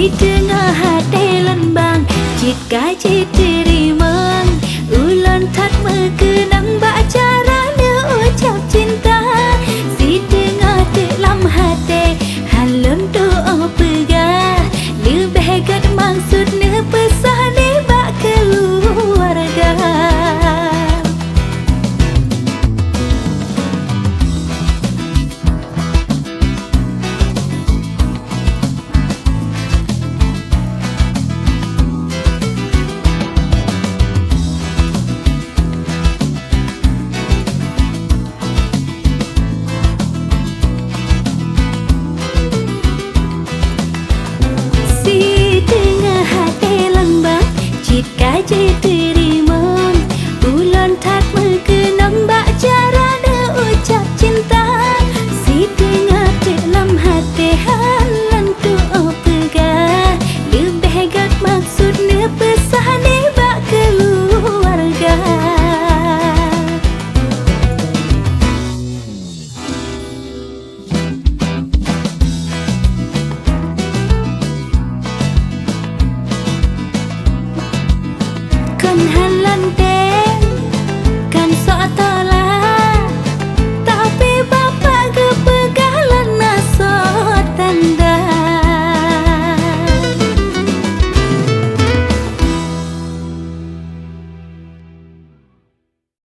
di tengah hati lembang jika diterima ulun tak mengenang cara ucap cinta di tengah dalam hati halun doa pegah lebih hebat maksudnya pesan bak keluarga. Jika diterima ulun tak mengenang cara ucap cinta si tengah dalam hati halan doa pegah lebih hebat maksudnya pesan bak keluarga. Kan